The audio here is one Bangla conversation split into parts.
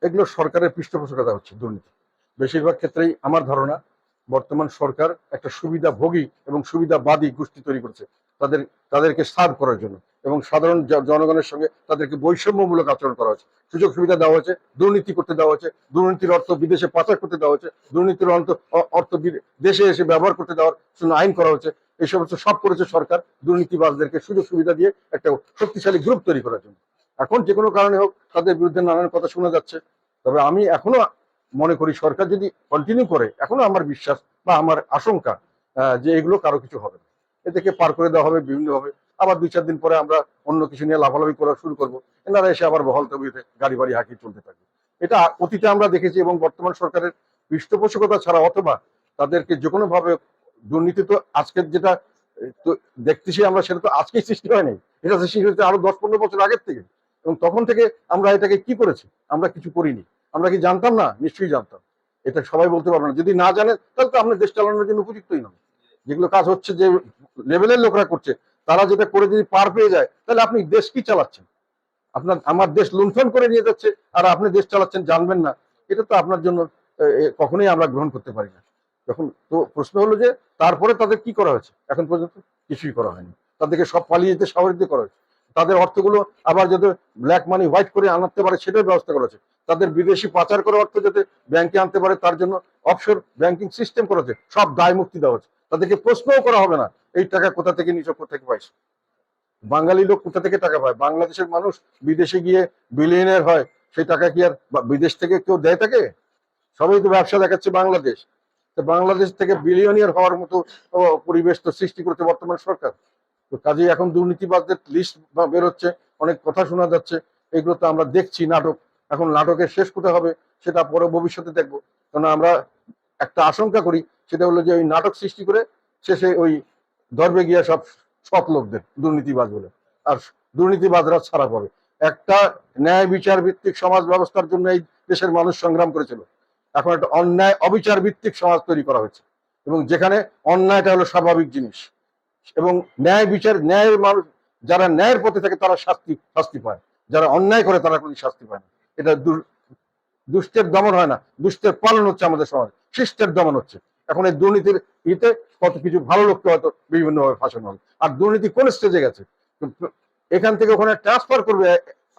এগুলো সরকারের পৃষ্ঠপোষকতা হচ্ছে দুর্নীতি। বেশিরভাগ ক্ষেত্রেই আমার ধারণা বর্তমান সরকার একটা সুবিধাভোগী এবং সুবিধাবাদী গোষ্ঠী তৈরি করেছে তাদের তাদেরকে সার্ভ করার জন্য, এবং সাধারণ জনগণের সঙ্গে তাদেরকে বৈষম্যমূলক আচরণ করা হচ্ছে, সুযোগ সুবিধা দেওয়া হয়েছে, দুর্নীতি করতে দেওয়া হয়েছে, দুর্নীতির অর্থ বিদেশে পাচার করতে দেওয়া হয়েছে, দুর্নীতির অর্থ দেশে এসে ব্যবহার করতে দেওয়ার জন্য আইন করা হচ্ছে। এই সমস্ত সব করেছে সরকার দুর্নীতিবাজদেরকে সুযোগ সুবিধা দিয়ে একটা শক্তিশালী গ্রুপ তৈরি করার জন্য। এখন যে কোনো কারণে হোক তাদের বিরুদ্ধে নানান কথা শোনা যাচ্ছে। তবে আমি এখনো মনে করি সরকার যদি কন্টিনিউ করে, এখনো আমার বিশ্বাস বা আমার আশঙ্কা যে এগুলো কারো কিছু হবে না, এদেরকে পার করে দেওয়া হবে বিভিন্নভাবে। আবার 2-4 দিন পরে আমরা অন্য কিছু নিয়ে লাফালাফি করা শুরু করবো, এনারা এসে আবার বহাল তবিয়তে গাড়ি বাড়ি হাঁকিয়ে চলতে থাকবে। এটা অতীতে আমরা দেখেছি, এবং বর্তমান সরকারের পৃষ্ঠপোষকতা ছাড়া অথবা তাদেরকে যে কোনো ভাবে দুর্নীতি তো আজকের যেটা তো দেখতেছি আমরা, সেটা তো আজকেই সৃষ্টি হয়নি, এটা সৃষ্টি হয়েছে আরো 10-15 বছর আগের থেকে। এবং তখন থেকে আমরা এটাকে কি করেছি? আমরা কিছু করিনি। আমরা কি জানতাম না? নিশ্চয়ই জানতাম। এটা সবাই বলতে পারবে না। যদি না জানেন তাহলে তো আপনার দেশ চালানোর জন্য উপযুক্তই নয়। যেগুলো কাজ হচ্ছে, যে লেভেলের লোকরা করছে, তারা যেটা করে যদি পার পেয়ে যায়, তাহলে আপনি দেশ কি চালাচ্ছেন? আমার দেশ লুণ্ঠন করে নিয়ে যাচ্ছে, আর আপনি দেশ চালাচ্ছেন জানবেন না। এটা তো আপনার জন্য কখনোই আমরা গ্রহণ করতে পারি না। যখন তো প্রশ্ন হলো যে তারপরে তাদের কি করা হয়েছে? এখন পর্যন্ত কিছুই করা হয়নি। তাদেরকে সব পালিয়ে যেতে সাহস করা হয়েছে। তাদের অর্থগুলো আবার যাতে ব্ল্যাক মানি হোয়াইট করে আনতে পারে সেটার ব্যবস্থা করা হয়েছে। তাদের বিদেশি পাচার করা অর্থ যাতে ব্যাংকে আনতে পারে তার জন্য অফশোর ব্যাংকিং সিস্টেম করা হয়েছে। সব দায় মুক্তি দেওয়া হচ্ছে। তাদেরকে প্রশ্নও করা হবে না এই টাকা কোথা থেকে নিচ থেকে পাইছে। বাঙালি লোক কোথা থেকে টাকা পায়? বাংলাদেশের মানুষ বিদেশে গিয়ে বিলিয়নের হয়, সেই টাকা কি আর বিদেশ থেকে কেউ দেয় তাকে? সবাই তো ব্যবসা দেখাচ্ছে বাংলাদেশ। তো বাংলাদেশ থেকে বিলিয়নিয়ার হওয়ার মতো পরিবেশ তো সৃষ্টি করতে বর্তমান সরকার। তো কাজেই এখন দুর্নীতিবাজদের লিস্ট বেরোচ্ছে, অনেক কথা শোনা যাচ্ছে। এগুলো তো আমরা দেখছি নাটক। এখন নাটকের শেষ কোথায় হবে সেটা পরে ভবিষ্যতে দেখবো। কারণ আমরা একটা আশঙ্কা করি, সেটা হলো যে ওই নাটক সৃষ্টি করে শেষে ওই ধরবে গিয়া সব সৎ লোকদের দুর্নীতিবাজ বলে, আর দুর্নীতিবাজরা ছাড়া পাবে। একটা ন্যায় বিচার ভিত্তিক সমাজ ব্যবস্থার জন্য এই দেশের মানুষ সংগ্রাম করেছিল। এখন একটা অন্যায় অবিচার ভিত্তিক সমাজ তৈরি করা হয়েছে, এবং যেখানে অন্যায়টা হলো স্বাভাবিক জিনিস, এবং ন্যায় বিচার ন্যায়ের মানুষ যারা ন্যায়ের পথে থাকে তারা শাস্তি পায়, যারা অন্যায় করে তারা কোনো শাস্তি পায় না। এটা দুষ্টের দমন হয় না, দুষ্টের পালন হচ্ছে আমাদের সমাজে, শিষ্টের দমন হচ্ছে। এখন এই দুর্নীতির ইতে কত কিছু ভালো লোককে হয়তো বিভিন্নভাবে ফাঁসানো হবে। আর দুর্নীতি কোন স্টেজে গেছে? এখান থেকে ওখানে ট্রান্সফার করবে।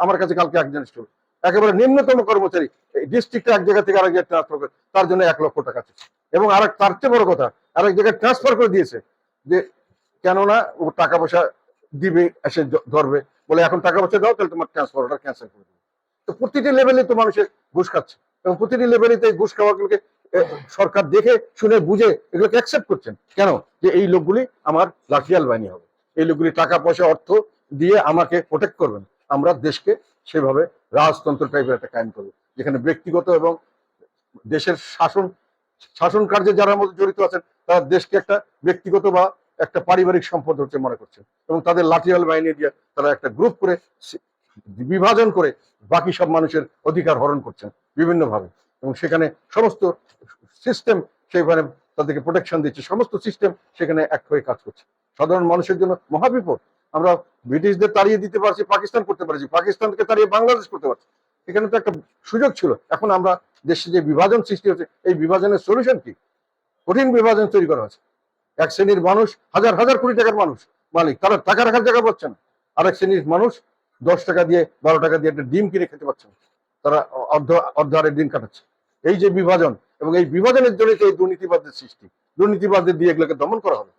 আমার কাছে কালকে একজন ছিল, একেবারে নিম্নতম কর্মচারী, ডিস্ট্রিক্টে এক জায়গা থেকে আরেক জায়গায় ট্রান্সফার করে, তার জন্য 1 লক্ষ টাকা চাচ্ছে। এবং আরেক তার চেয়ে বড় কথা, আরেক জায়গায় ট্রান্সফার করে দিয়েছে যে কেননা ও টাকা পয়সা দিবে, এসে ধরবে বলে এখন টাকা পয়সা দাও, তাহলে তোমার ট্রান্সফার অর্ডার ক্যান্সেল করে দেবে। তো প্রতিটি লেভেলে তো মানুষের ঘুষ খাচ্ছে, এবং প্রতিটি লেভেলে ঘুষ খাওয়াগুলোকে সরকার দেখে শুনে বুঝে এগুলোকে অ্যাকসেপ্ট করছেন। কেন? যে এই লোকগুলি আমার লাঠিয়াল বাহিনী হবে, এই লোকগুলি টাকা পয়সা অর্থ দিয়ে আমাকে প্রোটেক্ট করবেন। আমরা দেশকে সেভাবে রাজতন্ত্র টাইপের একটা কায়েম করবো, যেখানে ব্যক্তিগত এবং দেশের শাসন কার্যে যারা মধ্যে জড়িত আছেন তারা দেশকে একটা ব্যক্তিগত বা একটা পারিবারিক সম্পদ হচ্ছে মনে করছেন, এবং তাদের লাঠিয়াল বাহিনী দিয়ে তারা একটা গ্রুপ করে বিভাজন করে বাকি সব মানুষের অধিকার হরণ করছেন বিভিন্নভাবে। এবং সেখানে সমস্ত সিস্টেম সেখানে তাদেরকে প্রোটেকশন দিচ্ছে, সমস্ত সিস্টেম সেখানে এক হয়ে কাজ করছে। সাধারণ মানুষের জন্য মহাবিপদ। আমরা ব্রিটিশদের তাড়িয়ে দিতে পারছি, পাকিস্তান করতে পারছি, পাকিস্তানকে তাড়িয়ে বাংলাদেশ করতে পারছি। এখানে তো একটা সুযোগ ছিল। এখন আমরা দেশে যে বিভাজন সৃষ্টি হচ্ছে, এই বিভাজনের সলিউশন কি? কঠিন বিভাজন তৈরি করা হচ্ছে। এক শ্রেণীর মানুষ হাজার হাজার কোটি টাকার মানুষ মালিক, তারা টাকা রাখার জায়গা পাচ্ছে না। আরেক শ্রেণীর মানুষ 10 টাকা দিয়ে 12 টাকা দিয়ে একটা ডিম কিনে খেতে পারছে না, তারা অর্ধারে দিন কাটাচ্ছে। এই যে বিভাজন, এবং এই বিভাজনের জন্য এই দুর্নীতিবাদদের সৃষ্টি, দুর্নীতিবাদদের দিয়ে এগুলোকে দমন করা হবে।